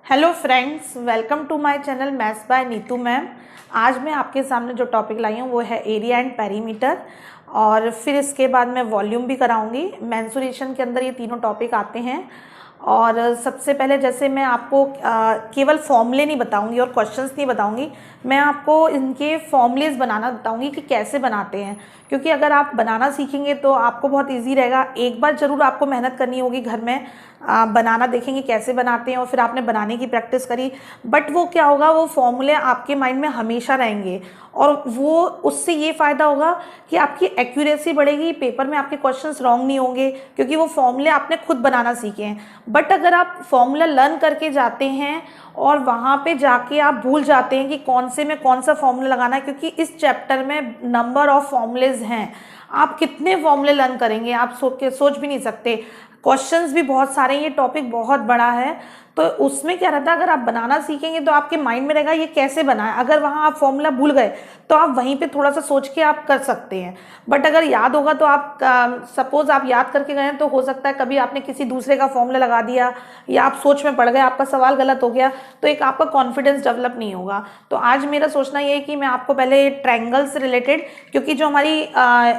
Hello friends, welcome to my channel maths by Neetu ma'am. आज मैं आपके सामने जो टॉपिक लाई हूँ वो है एरिया एंड पेरीमीटर, और फिर इसके बाद मैं वॉल्यूम भी कराऊंगी। मेंसुरेशन के अंदर ये तीनों टॉपिक आते हैं। और सबसे पहले जैसे मैं आपको केवल फॉर्मूले नहीं बताऊंगी और क्वेश्चंस नहीं बताऊंगी, मैं आपको इनके फॉर्मूलेज बनाना बताऊंगी कि कैसे बनाते हैं। क्योंकि अगर आप बनाना सीखेंगे तो आपको बहुत इजी रहेगा। एक बार ज़रूर आपको मेहनत करनी होगी घर में, बनाना देखेंगे कैसे बनाते हैं और फिर आपने बनाने की प्रैक्टिस करी, बट वो क्या होगा, वो फॉर्मूले आपके माइंड में हमेशा रहेंगे और वो उससे ये फ़ायदा होगा कि आपकी एक्यूरेसी बढ़ेगी, पेपर में आपके क्वेश्चंस रॉन्ग नहीं होंगे क्योंकि वो फॉर्मूले आपने खुद बनाना सीखे हैं। बट अगर आप फॉर्मूला लर्न करके जाते हैं और वहाँ पे जाके आप भूल जाते हैं कि कौन से में कौन सा फॉर्मूला लगाना है, क्योंकि इस चैप्टर में नंबर ऑफ फॉर्मूलेज हैं। आप कितने फॉर्मूले लर्न करेंगे आप सोच भी नहीं सकते। क्वेश्चंस भी बहुत सारे हैं, ये टॉपिक बहुत बड़ा है। तो उसमें क्या रहता है, अगर आप बनाना सीखेंगे तो आपके माइंड में रहेगा ये कैसे बना है। अगर वहाँ आप फॉर्मूला भूल गए तो आप वहीं पे थोड़ा सा सोच के आप कर सकते हैं। बट अगर याद होगा तो आप सपोज आप याद करके गए तो हो सकता है कभी आपने किसी दूसरे का फॉर्मूला लगा दिया या आप सोच में पड़ गए, आपका सवाल गलत हो गया, तो एक आपका कॉन्फिडेंस डेवलप नहीं होगा। तो आज मेरा सोचना ये है कि मैं आपको पहले ट्रायंगल से रिलेटेड, क्योंकि जो हमारी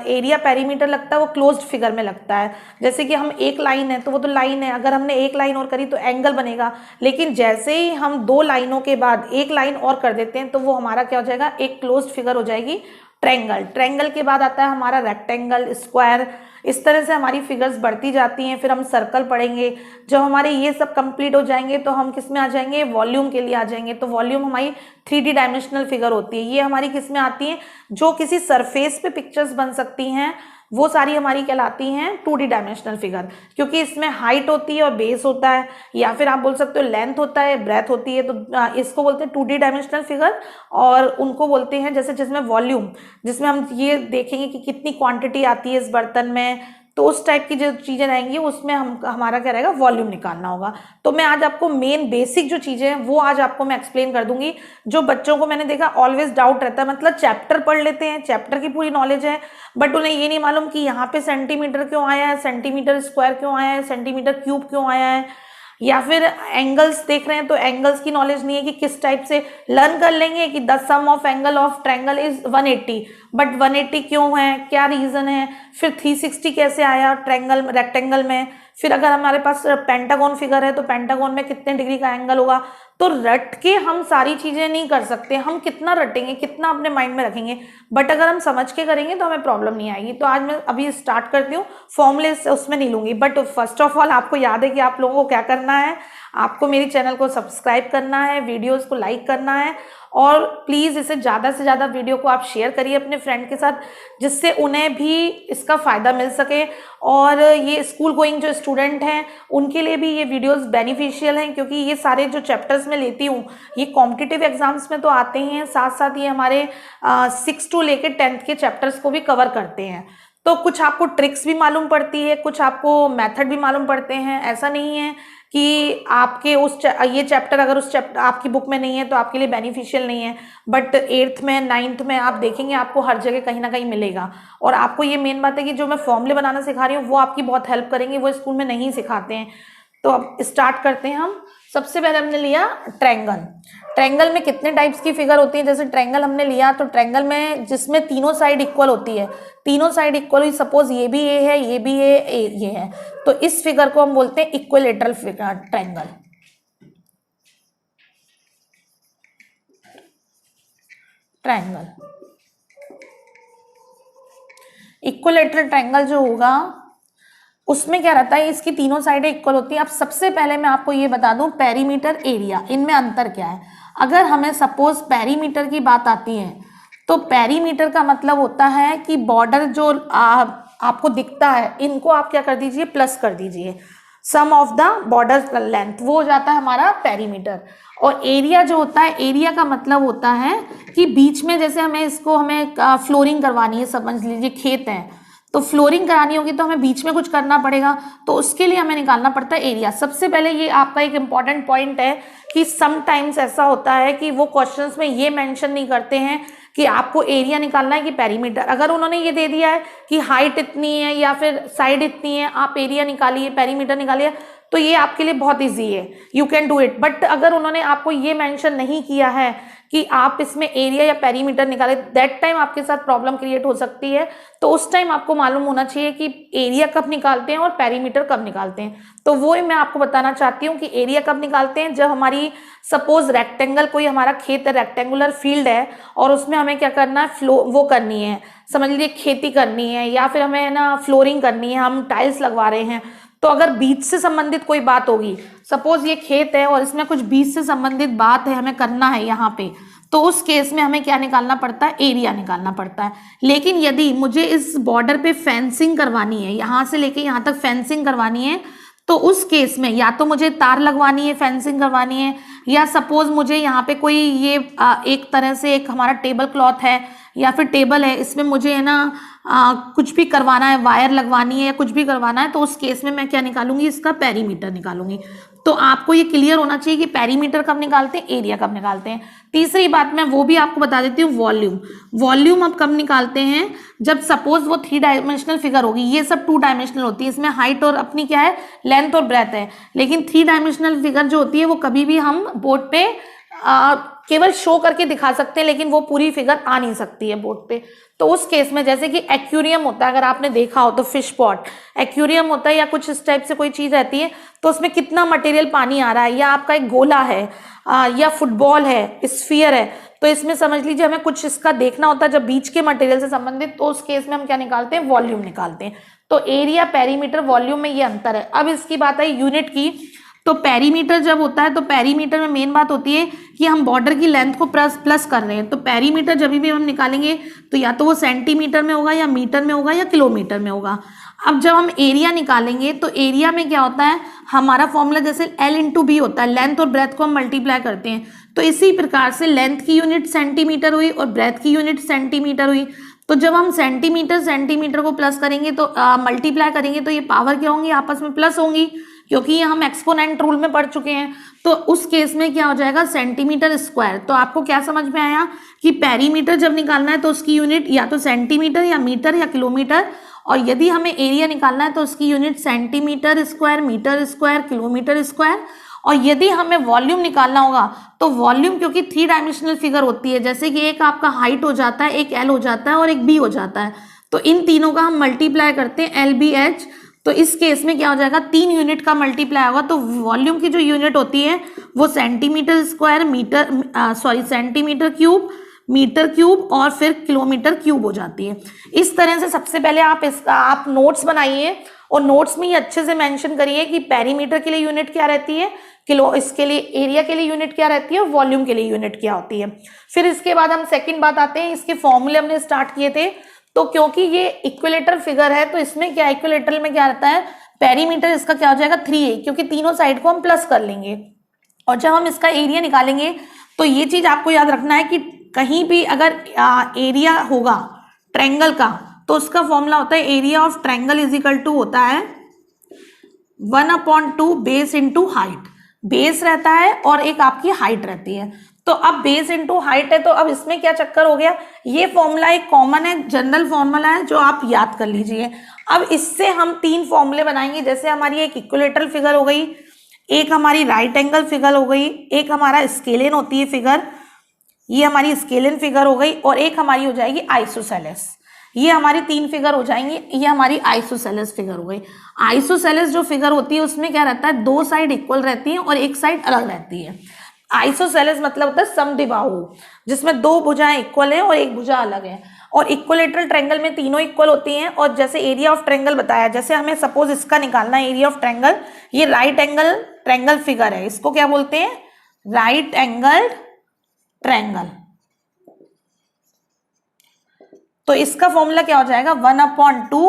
एरिया पेरीमीटर लगता है वो क्लोज्ड फिगर में लगता है। जैसे कि हम एक लाइन है तो वो तो लाइन है, अगर हमने एक लाइन और करी तो एंगल बनेगा। लेकिन जैसे ही हम दो लाइनों के बाद एक लाइन और कर देते हैं तो वो हमारा क्या हो जाएगा, एक क्लोज्ड फिगर हो जाएगी, ट्रायंगल। ट्रायंगल के बाद आता है हमारा रेक्टेंगल, स्क्वायर। इस तरह से हमारी फिगर्स बढ़ती जाती हैं। फिर हम सर्कल पढ़ेंगे। जब हमारे ये सब कंप्लीट हो जाएंगे तो हम किस में आ जाएंगे, वॉल्यूम के लिए आ जाएंगे। तो वॉल्यूम हमारी 3D डायमेंशनल फिगर होती है। ये हमारी किस में आती है, जो किसी सरफेस पे पिक्चर्स बन सकती हैं, वो सारी हमारी कहलाती हैं 2D डायमेंशनल फिगर, क्योंकि इसमें हाइट होती है और बेस होता है, या फिर आप बोल सकते हो लेंथ होता है, ब्रेथ होती है। तो इसको बोलते हैं 2D डायमेंशनल फिगर। और उनको बोलते हैं जैसे जिसमें वॉल्यूम, जिसमें हम ये देखेंगे कि कितनी क्वांटिटी आती है इस बर्तन में, तो उस टाइप की जो चीज़ें रहेंगी उसमें हमारा क्या रहेगा, वॉल्यूम निकालना होगा। तो मैं आज आपको मेन बेसिक जो चीज़ें हैं वो आज आपको मैं एक्सप्लेन कर दूंगी। जो बच्चों को मैंने देखा ऑलवेज डाउट रहता है, मतलब चैप्टर पढ़ लेते हैं, चैप्टर की पूरी नॉलेज है, बट उन्हें ये नहीं मालूम कि यहाँ पे सेंटीमीटर क्यों आया है, सेंटीमीटर स्क्वायर क्यों आया है, सेंटीमीटर क्यूब क्यों आया है, या फिर एंगल्स देख रहे हैं तो एंगल्स की नॉलेज नहीं है कि किस टाइप से। लर्न कर लेंगे कि the sum of angle of triangle is 180, but 180 क्यों है, क्या रीजन है, फिर 360 कैसे आया ट्रायंगल रेक्टेंगल में। फिर अगर हमारे पास पेंटागन फिगर है तो पेंटागन में कितने डिग्री का एंगल होगा। तो रट के हम सारी चीजें नहीं कर सकते, हम कितना रटेंगे, कितना अपने माइंड में रखेंगे, बट अगर हम समझ के करेंगे तो हमें प्रॉब्लम नहीं आएगी। तो आज मैं अभी स्टार्ट करती हूँ, फॉर्मूले उसमें नहीं लूंगी, बट फर्स्ट ऑफ ऑल आपको याद है कि आप लोगों को क्या करना है, आपको मेरी चैनल को सब्सक्राइब करना है, वीडियोस को लाइक करना है, और प्लीज़ इसे ज़्यादा से ज़्यादा वीडियो को आप शेयर करिए अपने फ्रेंड के साथ, जिससे उन्हें भी इसका फ़ायदा मिल सके। और ये स्कूल गोइंग जो स्टूडेंट हैं उनके लिए भी ये वीडियोस बेनिफिशियल हैं, क्योंकि ये सारे जो चैप्टर्स मैं लेती हूँ ये कॉम्पिटिटिव एग्जाम्स में तो आते ही हैं, साथ साथ ये हमारे 6 to लेकर 10th के चैप्टर्स को भी कवर करते हैं। तो कुछ आपको ट्रिक्स भी मालूम पड़ती है, कुछ आपको मेथड भी मालूम पड़ते हैं। ऐसा नहीं है कि आपके ये चैप्टर अगर उस चैप्टर आपकी बुक में नहीं है तो आपके लिए बेनिफिशियल नहीं है, बट 8th में 9th में आप देखेंगे आपको हर जगह कहीं ना कहीं मिलेगा। और आपको ये मेन बात है कि जो मैं फॉर्मूले बनाना सिखा रही हूँ वो आपकी बहुत हेल्प करेंगे, वो स्कूल में नहीं सिखाते हैं। तो अब स्टार्ट करते हैं हम। सबसे पहले हमने लिया ट्रायंगल। ट्रायंगल में कितने टाइप्स की फिगर होती है, जैसे ट्रायंगल हमने लिया तो ट्रायंगल में जिसमें तीनों साइड इक्वल होती है, तीनों साइड इक्वल हुई, सपोज ये भी ए है, ये भी ये है, तो इस फिगर को हम बोलते हैं equilateral figure triangle. Triangle equilateral triangle जो होगा उसमें क्या रहता है, इसकी तीनों साइडें इक्वल होती है। अब सबसे पहले मैं आपको ये बता दूं पेरीमीटर, एरिया, इनमें अंतर क्या है। अगर हमें सपोज पेरीमीटर की बात आती है तो पेरीमीटर का मतलब होता है कि बॉर्डर जो आपको दिखता है इनको आप क्या कर दीजिए, प्लस कर दीजिए, सम ऑफ द बॉर्डर लेंथ, वो हो जाता है हमारा पेरीमीटर। और एरिया जो होता है, एरिया का मतलब होता है कि बीच में जैसे हमें फ्लोरिंग करवानी है, समझ लीजिए खेत है तो फ्लोरिंग करानी होगी तो हमें बीच में कुछ करना पड़ेगा, तो उसके लिए हमें निकालना पड़ता है एरिया। सबसे पहले ये आपका एक इंपॉर्टेंट पॉइंट है कि समटाइम्स ऐसा होता है कि वो क्वेश्चंस में ये मेंशन नहीं करते हैं कि आपको एरिया निकालना है कि पेरीमीटर। अगर उन्होंने ये दे दिया है कि हाइट इतनी है या फिर साइड इतनी है, आप एरिया निकालिए, पेरीमीटर निकालिए, तो ये आपके लिए बहुत ईजी है, you can do it. But अगर उन्होंने आपको ये मेंशन नहीं किया है कि आप इसमें एरिया या पेरीमीटर निकालें, दैट टाइम आपके साथ प्रॉब्लम क्रिएट हो सकती है। तो उस टाइम आपको मालूम होना चाहिए कि एरिया कब निकालते हैं और पेरीमीटर कब निकालते हैं। तो वो मैं आपको बताना चाहती हूँ कि एरिया कब निकालते हैं, जब हमारी सपोज रेक्टेंगल, कोई हमारा खेत है, रेक्टेंगुलर फील्ड है और उसमें हमें क्या करना है, वो करनी है, समझ लीजिए खेती करनी है या फिर हमें ना फ्लोरिंग करनी है, हम टाइल्स लगवा रहे हैं। तो अगर बीज से संबंधित कोई बात होगी, सपोज ये खेत है और इसमें कुछ बीज से संबंधित बात है, हमें करना है यहाँ पे, तो उस केस में हमें क्या निकालना पड़ता है, एरिया निकालना पड़ता है। लेकिन यदि मुझे इस बॉर्डर पे फेंसिंग करवानी है, यहाँ से लेके यहाँ तक फेंसिंग करवानी है, तो उस केस में या तो मुझे तार लगवानी है, फेंसिंग करवानी है, या सपोज मुझे यहाँ पे कोई ये एक तरह से एक हमारा टेबल क्लॉथ है या फिर टेबल है, इसमें मुझे है ना कुछ भी करवाना है, वायर लगवानी है या कुछ भी करवाना है, तो उस केस में मैं क्या निकालूंगी, इसका पेरीमीटर निकालूंगी। तो आपको ये क्लियर होना चाहिए कि पेरीमीटर कब निकालते हैं, एरिया कब निकालते हैं। तीसरी बात मैं वो भी आपको बता देती हूँ, वॉल्यूम। वॉल्यूम अब कब निकालते हैं, जब सपोज वो 3 डायमेंशनल फिगर होगी, ये सब 2 डायमेंशनल होती है, इसमें हाइट और अपनी क्या है, लेंथ और ब्रेथ है। लेकिन 3 डायमेंशनल फिगर जो होती है वो कभी भी हम बोर्ड पे केवल शो करके दिखा सकते हैं, लेकिन वो पूरी फिगर आ नहीं सकती है बोर्ड पे। तो उस केस में जैसे कि एक्वेरियम होता है, अगर आपने देखा हो तो फिश पॉट एक्वेरियम होता है या कुछ इस टाइप से कोई चीज रहती है, तो उसमें कितना मटेरियल पानी आ रहा है, या आपका एक गोला है या फुटबॉल है, स्फीयर है, तो इसमें समझ लीजिए हमें कुछ इसका देखना होता है जब बीच के मटेरियल से संबंधित, तो उस केस में हम क्या निकालते हैं, वॉल्यूम निकालते हैं। तो एरिया, पेरीमीटर, वॉल्यूम में ये अंतर है। अब इसकी बात है यूनिट की, तो पेरीमीटर जब होता है तो पेरीमीटर में मेन बात होती है कि हम बॉर्डर की लेंथ को प्लस कर रहे हैं। तो पेरीमीटर जब भी हम निकालेंगे तो या तो वो सेंटीमीटर में होगा या मीटर में होगा या किलोमीटर में होगा। अब जब हम एरिया निकालेंगे तो एरिया में क्या होता है, हमारा फॉर्मूला जैसे L/B होता है, लेंथ और ब्रेथ को हम मल्टीप्लाई करते हैं। तो इसी प्रकार से लेंथ की यूनिट सेंटीमीटर हुई और ब्रेथ की यूनिट सेंटीमीटर हुई। तो जब हम सेंटीमीटर को प्लस करेंगे तो मल्टीप्लाई करेंगे तो ये पावर क्या होंगी, आपस में प्लस होंगी, क्योंकि ये हम एक्सपोनेंट रूल में पढ़ चुके हैं। तो उस केस में क्या हो जाएगा, सेंटीमीटर स्क्वायर। तो आपको क्या समझ में आया कि पेरीमीटर जब निकालना है तो उसकी यूनिट या तो सेंटीमीटर या मीटर या किलोमीटर, और यदि हमें एरिया निकालना है तो उसकी unit centimetre square, metre square, kilometre square. और यदि हमें वॉल्यूम निकालना होगा तो वॉल्यूम, क्योंकि 3 डायमेंशनल फिगर होती है, जैसे कि एक आपका हाइट हो जाता है, एक L हो जाता है और एक B हो जाता है, तो इन तीनों का हम मल्टीप्लाई करते हैं LBH। तो इस केस में क्या हो जाएगा, 3 यूनिट का मल्टीप्लाई होगा। तो वॉल्यूम की जो यूनिट होती है वो centimetre square, centimetre cube, metre cube और फिर किलोमीटर क्यूब हो जाती है। इस तरह से सबसे पहले आप नोट्स बनाइए और नोट्स में ये अच्छे से मेंशन करिए कि पेरीमीटर के लिए यूनिट क्या रहती है, इसके लिए एरिया के लिए यूनिट क्या रहती है और वॉल्यूम के लिए यूनिट क्या होती है। फिर इसके बाद हम सेकंड बात आते हैं, इसके फॉर्मूले हमने स्टार्ट किए थे। तो क्योंकि ये इक्विलेटरल फिगर है तो इसमें क्या, इक्विलेटरल में क्या रहता है, पेरीमीटर इसका क्या हो जाएगा 3a, क्योंकि तीनों साइड को हम प्लस कर लेंगे। और जब हम इसका एरिया निकालेंगे तो ये चीज आपको याद रखना है कि कहीं भी अगर एरिया होगा ट्रायंगल का तो उसका फॉर्मूला होता है area of triangle is equal to होता है 1/2 बेस इंटू हाइट। बेस रहता है और एक आपकी हाइट रहती है। तो अब बेस इंटू हाइट है, तो अब इसमें क्या चक्कर हो गया, ये फॉर्मूला एक कॉमन है, जनरल फॉर्मूला है जो आप याद कर लीजिए। अब इससे हम 3 फॉर्मूले बनाएंगे, जैसे हमारी एक इक्विलेटरल फिगर हो गई, एक हमारी राइट एंगल फिगर हो गई, एक हमारा स्केलिन होती है फिगर, ये हमारी स्केलिन फिगर हो गई, और एक हमारी हो जाएगी आइसोसेलेस। ये हमारी 3 फिगर हो जाएंगी। ये हमारी आइसोसेलेस फिगर हो गई। आइसोसेलेस जो फिगर होती है उसमें क्या रहता है, 2 साइड इक्वल रहती है और एक साइड अलग रहती है। आइसोसेलेस मतलब होता है समद्विबाहु, जिसमें 2 भुजाएं इक्वल है और एक भुजा अलग है। और इक्विलेटरल ट्रायंगल में तीनों इक्वल होती हैं। और जैसे एरिया ऑफ ट्रायंगल बताया, जैसे हमें सपोज इसका निकालना है एरिया ऑफ ट्रायंगल, ये राइट एंगल ट्रायंगल फिगर है, इसको क्या बोलते हैं, राइट एंगल ट्रायंगल। तो इसका फॉर्मूला क्या हो जाएगा, 1/2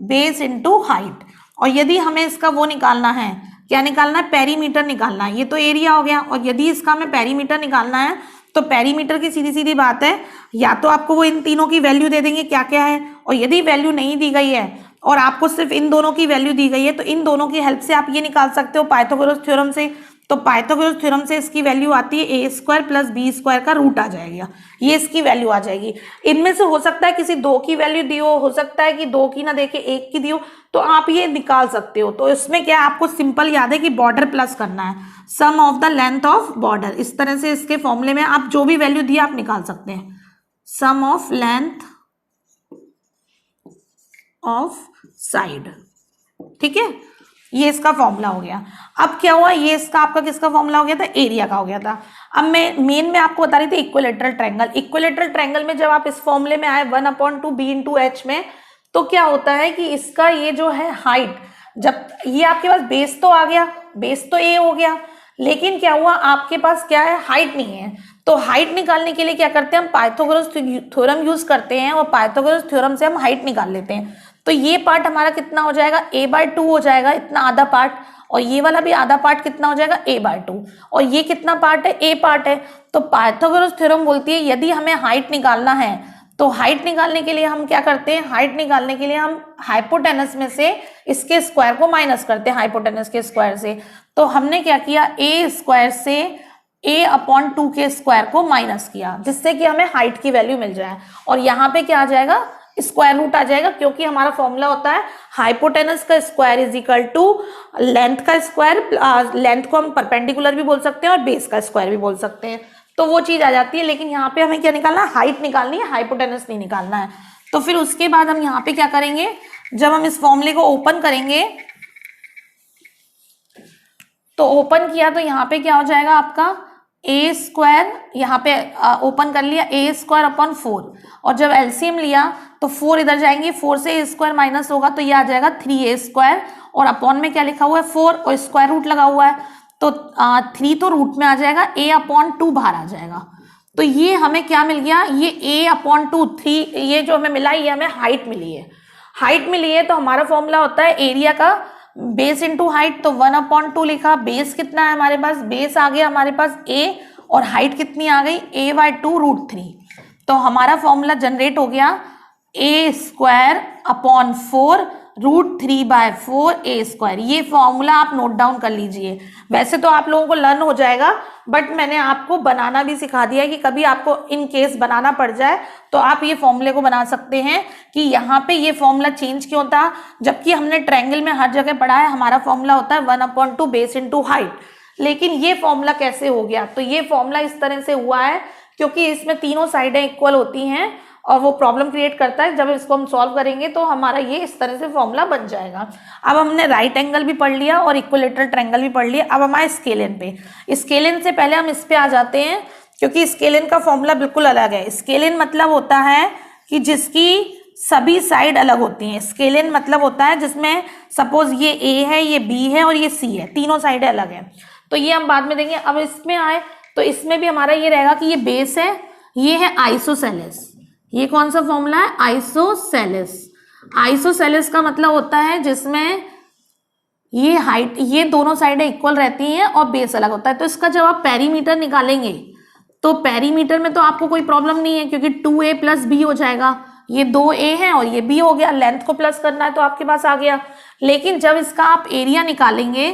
बेस इंटू हाइट। और यदि हमें इसका वो निकालना है, क्या निकालना है, पेरीमीटर निकालना है। ये तो एरिया हो गया। और यदि इसका हमें पेरीमीटर निकालना है तो पेरीमीटर की सीधी सीधी बात है, या तो आपको वो इन तीनों की वैल्यू दे देंगे क्या क्या है, और यदि वैल्यू नहीं दी गई है और आपको सिर्फ इन दोनों की वैल्यू दी गई है तो इन दोनों की हेल्प से आप ये निकाल सकते हो पाइथागोरस थ्योरम से तो पाइथागोरस थ्योरम से इसकी वैल्यू आती है ए स्क्वायर प्लस बी स्क्वायर का रूट आ जाएगा, ये इसकी वैल्यू आ जाएगी। इनमें से हो सकता है किसी दो की वैल्यू दी हो सकता है कि दो की ना देके एक की दी हो, तो आप ये निकाल सकते हो। तो इसमें क्या है, आपको सिंपल याद है कि बॉर्डर प्लस करना है, sum of the length of border. इस तरह से इसके फॉर्मूले में आप जो भी वैल्यू दी आप निकाल सकते हैं, सम ऑफ लेंथ ऑफ साइड, ठीक है, ये इसका फॉर्मूला हो गया। अब क्या हुआ, ये इसका आपका किसका फॉर्मूला हो गया था, एरिया का हो गया था। अब मैं मेन में आपको बता रही थी इक्विलेटरल ट्रायंगल। इक्विलेटरल ट्रायंगल में जब आप इस फॉर्मूले में आए 1/2 b/h में, तो क्या होता है कि इसका ये जो है हाइट, जब ये आपके पास बेस तो आ गया, बेस तो ए हो गया, लेकिन क्या हुआ आपके पास क्या है, हाइट नहीं है। तो हाइट निकालने के लिए क्या करते हैं हम, पाइथागोरस थ्योरम यूज करते हैं और पाइथागोरस थ्योरम से हम हाइट निकाल लेते हैं। तो ये पार्ट हमारा कितना हो जाएगा, a/2 हो जाएगा, इतना आधा पार्ट, और ये वाला भी आधा पार्ट कितना हो जाएगा, a/2, और ये कितना पार्ट है, a पार्ट है। तो पाइथागोरस थ्योरम बोलती है यदि हमें हाइट निकालना है, तो हाइट निकालने के लिए हम क्या करते हैं, हाइट निकालने के लिए हम हाइपोटेनस में से इसके स्क्वायर को माइनस करते हैं, हाइपोटेनस के स्क्वायर से। तो हमने क्या किया, a स्क्वायर से a/2 के स्क्वायर को माइनस किया, जिससे कि हमें हाइट की वैल्यू मिल जाए, और यहाँ पे क्या आ जाएगा, स्क्वायर रूट आ जाएगा, क्योंकि हमारा फॉर्मूला होता है हाइपोटेनस का square is equal to length का स्क्वायर। लेंथ को हम परपेंडिकुलर भी बोल सकते हैं और बेस का स्क्वायर भी बोल सकते हैं, तो वो चीज आ जाती है। लेकिन यहाँ पे हमें क्या निकालना है, हाइट निकालनी है, हाइपोटेनस नहीं निकालना है। तो फिर उसके बाद हम यहाँ पे क्या करेंगे, जब हम इस फॉर्मूले को ओपन करेंगे, तो ओपन किया तो यहाँ पे क्या हो जाएगा आपका, ए स्क्वायर, यहाँ पे ओपन कर लिया, a स्क्वायर अपॉन 4, और जब एलसीएम लिया तो 4 इधर जाएंगे, 4 से a स्क्वायर माइनस होगा तो ये आ जाएगा 3a स्क्वायर, और अपॉन में क्या लिखा हुआ है 4, और स्क्वायर रूट लगा हुआ है, तो 3 तो रूट में आ जाएगा, a/2 बाहर आ जाएगा। तो ये हमें क्या मिल गया, ये a/2 3, ये जो हमें मिला ये हमें हाइट मिली है। हाइट मिली है तो हमारा फॉर्मूला होता है एरिया का बेस इंटू हाइट, तो 1/2 लिखा, बेस कितना है हमारे पास, बेस आ गया हमारे पास a, और हाइट कितनी आ गई, a/2√3। तो हमारा फॉर्मूला जनरेट हो गया a square upon 4 √3/4 a square. ये फॉर्मूला आप नोट डाउन कर लीजिए। वैसे तो आप लोगों को लर्न हो जाएगा, बट मैंने आपको बनाना भी सिखा दिया है कि कभी आपको इन केस बनाना पड़ जाए तो आप ये फॉर्मूले को बना सकते हैं कि यहाँ पे ये फॉर्मूला चेंज क्यों था, जबकि हमने ट्रायंगल में हर जगह पढ़ा है हमारा फॉर्मूला होता है 1/2 बेस इंटू हाइट। लेकिन ये फॉर्मूला कैसे हो गया, तो ये फॉर्मूला इस तरह से हुआ है क्योंकि इसमें तीनों साइडें इक्वल होती हैं और वो प्रॉब्लम क्रिएट करता है। जब इसको हम सॉल्व करेंगे तो हमारा ये इस तरह से फॉर्मूला बन जाएगा। अब हमने राइट एंगल भी पढ़ लिया और इक्विलेटरल ट्रायंगल भी पढ़ लिया। अब हमारे स्केलिन पे, स्केलिन से पहले हम इस पे आ जाते हैं क्योंकि स्केलिन का फॉर्मूला बिल्कुल अलग है। स्केलिन मतलब होता है कि जिसकी सभी साइड अलग होती हैं। स्केलिन मतलब होता है जिसमें सपोज ये ए है, ये बी है और ये सी है, तीनों साइडें अलग हैं। तो ये हम बाद में देंगे। अब इसमें आए तो इसमें भी हमारा ये रहेगा कि ये बेस है, ये है आइसोसेलेस। ये कौन सा फॉर्मूला है, आइसोसेलेस। आइसोसेलेस का मतलब होता है जिसमें ये हाइट, ये दोनों साइडें इक्वल रहती हैं और बेस अलग होता है। तो इसका जब आप पेरीमीटर निकालेंगे तो पेरीमीटर में तो आपको कोई प्रॉब्लम नहीं है क्योंकि 2a प्लस बी हो जाएगा। ये 2a है और ये b हो गया, लेंथ को प्लस करना है तो आपके पास आ गया। लेकिन जब इसका आप एरिया निकालेंगे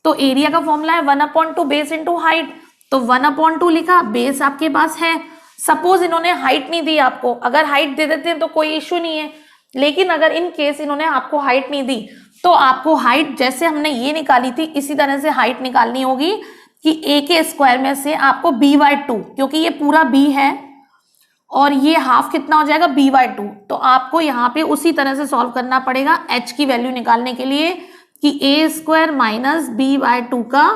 तो एरिया का फॉर्मूला है 1/2 बेस इंटू हाइट। तो 1/2 लिखा, बेस आपके पास है। सपोज इन्होंने हाइट नहीं दी आपको, अगर हाइट दे देते हैं तो कोई इश्यू नहीं है, लेकिन अगर इन केस इन्होंने आपको हाइट नहीं दी तो आपको हाइट जैसे हमने ये निकाली थी इसी तरह से हाइट निकालनी होगी कि a के स्क्वायर में से आपको b/2, क्योंकि ये पूरा b है और ये हाफ कितना हो जाएगा b/2, तो आपको यहाँ पे उसी तरह से सॉल्व करना पड़ेगा h की वैल्यू निकालने के लिए कि a स्क्वायर माइनस b/2 का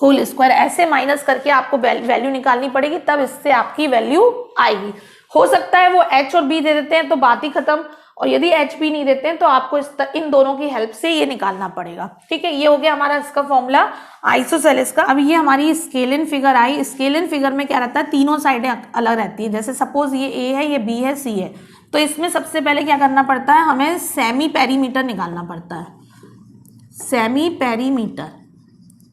होल स्क्वायर, ऐसे माइनस करके आपको वैल्यू निकालनी पड़ेगी, तब इससे आपकी वैल्यू आएगी। हो सकता है वो h और b दे देते हैं तो बात ही खत्म, और यदि h b नहीं देते हैं तो आपको इन दोनों की हेल्प से ये निकालना पड़ेगा। ठीक है, ये हो गया हमारा इसका फॉर्मूला आइसोसेलेस का। अब ये हमारी स्केलिन फिगर आई। स्केलिन फिगर में क्या रहता है, तीनों साइडें अलग रहती है। जैसे सपोज ये a है, ये b है, c है, तो इसमें सबसे पहले क्या करना पड़ता है, हमें सेमी पेरीमीटर निकालना पड़ता है। सेमी पेरीमीटर,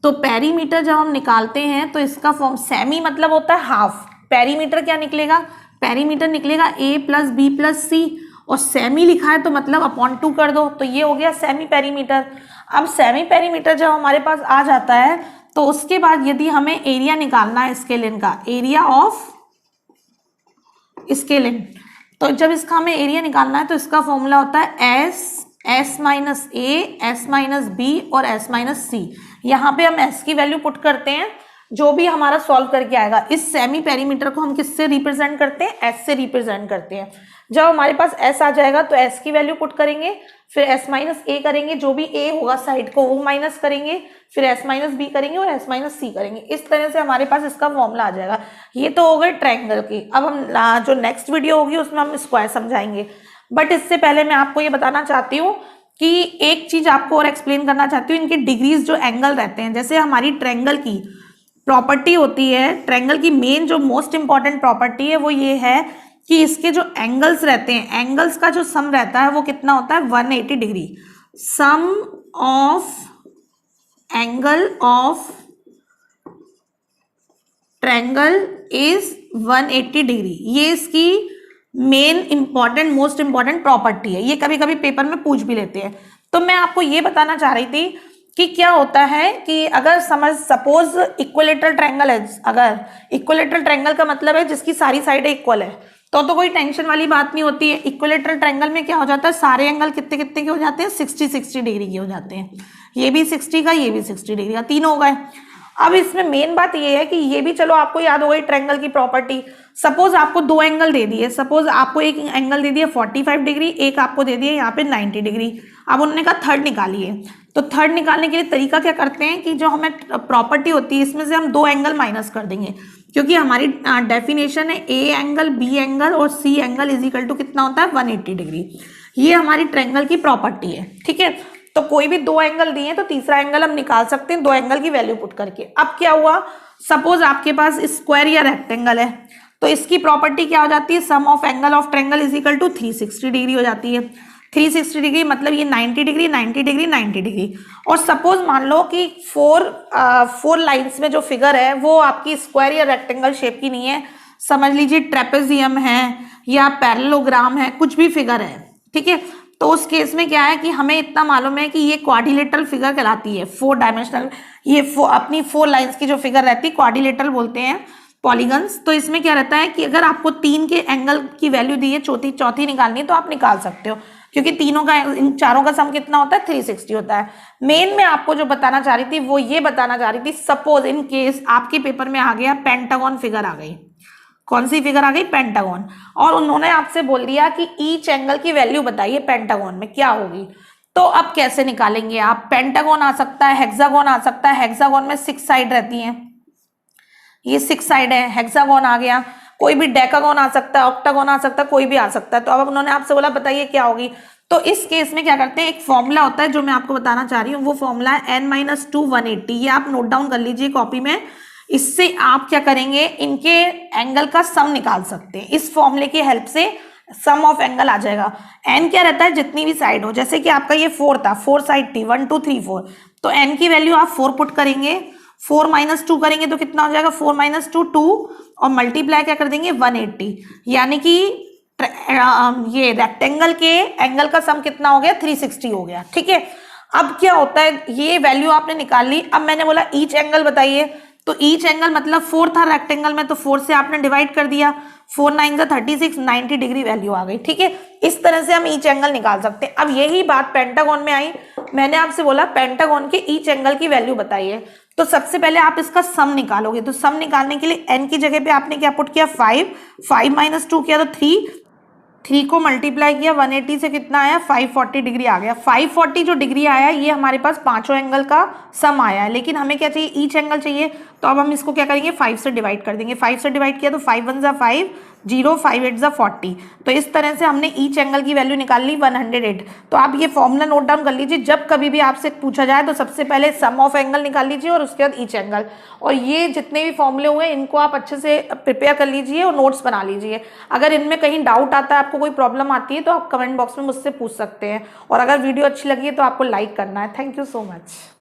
तो पेरीमीटर जब हम निकालते हैं तो इसका फॉर्म, सेमी मतलब होता है हाफ, पेरीमीटर क्या निकलेगा, पेरीमीटर निकलेगा a प्लस बी प्लस सी, और सेमी लिखा है तो मतलब अपॉन 2 कर दो, तो ये हो गया सेमी पेरीमीटर। अब सेमी पेरीमीटर जब हमारे पास आ जाता है तो उसके बाद यदि हमें एरिया निकालना है स्केलिन का, एरिया ऑफ स्केलिन, तो जब इसका हमें एरिया निकालना है तो इसका फॉर्मूला होता है एस माइनस ए, एस माइनस बी और एस माइनस सी। यहाँ पे हम एस की वैल्यू पुट करते हैं, जो भी हमारा सॉल्व करके आएगा। इस सेमी पेरीमीटर को हम किससे रिप्रेजेंट करते हैं, एस से रिप्रेजेंट करते हैं। जब हमारे पास एस आ जाएगा तो एस की वैल्यू पुट करेंगे, फिर एस माइनस ए करेंगे, जो भी ए होगा साइड को वो माइनस करेंगे, फिर एस माइनस बी करेंगे और एस माइनस सी करेंगे। इस तरह से हमारे पास इसका फॉर्मूला आ जाएगा। ये तो हो गए ट्रायंगल की। अब हम जो नेक्स्ट वीडियो होगी उसमें हम स्क्वायर समझाएंगे। बट इससे पहले मैं आपको ये बताना चाहती हूँ कि एक चीज आपको और एक्सप्लेन करना चाहती हूँ, इनके डिग्रीज जो एंगल रहते हैं, जैसे हमारी ट्रायंगल की प्रॉपर्टी होती है, ट्रायंगल की मेन जो मोस्ट इंपॉर्टेंट प्रॉपर्टी है वो ये है कि इसके जो एंगल्स रहते हैं, एंगल्स का जो सम रहता है वो कितना होता है, 180 degree. Sum of angle of triangle is 180 degree. ये इसकी main important most important property है। ये कभी कभी पेपर में पूछ भी लेते हैं। तो मैं आपको ये बताना चाह रही थी कि क्या होता है कि अगर सपोज इक्विलेटरल ट्रायंगल है, अगर इक्विलेटरल ट्रायंगल का मतलब है जिसकी सारी साइडें इक्वल है, तो कोई टेंशन वाली बात नहीं होती है। इक्विलेटरल ट्रायंगल में क्या हो जाता है, सारे एंगल कितने कितने के हो जाते हैं, 60 डिग्री के हो जाते हैं। ये भी 60 का, ये भी 60 डिग्री का, तीन हो गए। अब इसमें मेन बात ये है कि ये भी चलो आपको याद हो गई ट्रायंगल की प्रॉपर्टी। सपोज आपको दो एंगल दे दिए, सपोज आपको एक एंगल दे दिया 45 डिग्री, एक आपको दे दिया यहाँ पे 90 डिग्री। अब उन्होंने कहा थर्ड निकालिए। तो थर्ड निकालने के लिए तरीका क्या करते हैं कि जो हमें प्रॉपर्टी होती है इसमें से हम दो एंगल माइनस कर देंगे, क्योंकि हमारी डेफिनेशन है ए एंगल, बी एंगल और C angle is equal to कितना होता है, 180 डिग्री। ये हमारी ट्रायंगल की प्रॉपर्टी है, ठीक है। तो कोई भी दो एंगल दिए तो तीसरा एंगल हम निकाल सकते हैं दो एंगल की वैल्यू पुट करके। अब क्या हुआ, सपोज आपके पास स्क्वायर या रेक्टेंगल है, तो इसकी प्रॉपर्टी क्या हो जाती है, sum of angle of triangle is equal to 360 degree हो जाती है। 360 डिग्री मतलब ये 90 डिग्री 90 डिग्री 90 डिग्री। और सपोज मान लो कि फोर लाइंस में जो फिगर है वो आपकी स्क्वायर या रेक्टेंगल शेप की नहीं है, समझ लीजिए ट्रेपेजियम है या पैरेललोग्राम है, कुछ भी फिगर है, ठीक है। तो उस केस में क्या है कि हमें इतना मालूम है कि ये क्वाड्रिलेटरल फिगर कहलाती है, 4 डायमेंशनल। ये अपनी 4 लाइंस की जो फिगर रहती है क्वाड्रिलेटरल बोलते हैं, पॉलीगन्स। तो इसमें क्या रहता है कि अगर आपको 3 के एंगल की वैल्यू दी है, चौथी निकालनी है, तो आप निकाल सकते हो, क्योंकि तीनों का, इन चारों का सम कितना होता है, 360 होता है। मेन में आपको जो बताना चाह रही थी वो ये बताना चाह रही थी, सपोज इन केस आपके पेपर में आ गया पेंटागन फिगर आ गई। कौन सी फिगर आ गई, पेंटागन। और उन्होंने आपसे बोल दिया कि ईच एंगल की वैल्यू बताइए पेंटागन में क्या होगी। तो अब कैसे निकालेंगे आप, पेंटागन आ सकता है, हेक्सागन आ सकता है। हेक्सागन में 6 साइड रहती हैं, ये 6 साइड है, हेक्सागन आ गया। कोई भी डेकागन आ सकता है, ऑक्टागन आ सकता है, कोई भी आ सकता है। तो अब उन्होंने आपसे बोला बताइए क्या होगी। तो इस केस में क्या करते हैं, एक फॉर्मूला होता है जो मैं आपको बताना चाह रही हूँ, वो फॉर्मूला है n-2 180। ये आप नोट डाउन कर लीजिए कॉपी में। इससे आप क्या करेंगे, इनके एंगल का सम निकाल सकते हैं। इस फॉर्मूले की हेल्प से सम ऑफ एंगल आ जाएगा। n क्या रहता है, जितनी भी साइड हो, जैसे कि आपका ये 4 था, 4 साइड थी, 1 2 3 4, तो n की वैल्यू आप 4 पुट करेंगे, 4 - 2 करेंगे तो कितना हो जाएगा, 4 - 2 2, और मल्टीप्लाई क्या कर देंगे 180। यानी कि ये रेक्टेंगल के एंगल का सम कितना हो गया, 360 हो गया, ठीक है। अब क्या होता है, ये वैल्यू आपने निकाल ली। अब मैंने बोला ईच एंगल बताइए, तो ईच एंगल मतलब 4 था रेक्टेंगल में, तो 4 से आपने डिवाइड कर दिया, 4 9 जा 36, 90 डिग्री वैल्यू आ गई, ठीक है। इस तरह से हम ईच एंगल निकाल सकते हैं। अब यही बात पेंटागन में आई, मैंने आपसे बोला पेंटागन के ईच एंगल की वैल्यू बताइए। तो सबसे पहले आप इसका सम निकालोगे, तो सम निकालने के लिए n की जगह पे आपने क्या पुट किया, 5 - 2 किया तो 3 को मल्टीप्लाई किया, 180 से कितना आया, 540 डिग्री आ गया। 540 जो डिग्री आया ये हमारे पास पांचों एंगल का सम आया है, लेकिन हमें क्या चाहिए, ईच एंगल चाहिए। तो अब हम इसको क्या करेंगे, 5 से डिवाइड कर देंगे। 5 से डिवाइड किया तो 5 1 जा 5, 0 5 8 जा 40। तो इस तरह से हमने ईच एंगल की वैल्यू निकाल ली 108। तो आप ये फॉर्मूला नोट डाउन कर लीजिए, जब कभी भी आपसे पूछा जाए तो सबसे पहले सम ऑफ एंगल निकाल लीजिए और उसके बाद ईच एंगल। और ये जितने भी फॉर्मूले हुए इनको आप अच्छे से प्रिपेयर कर लीजिए और नोट्स बना लीजिए। अगर इनमें कहीं डाउट आता है, आपको कोई प्रॉब्लम आती है, तो आप कमेंट बॉक्स में मुझसे पूछ सकते हैं। और अगर वीडियो अच्छी लगी है तो आपको लाइक करना है। Thank you so much.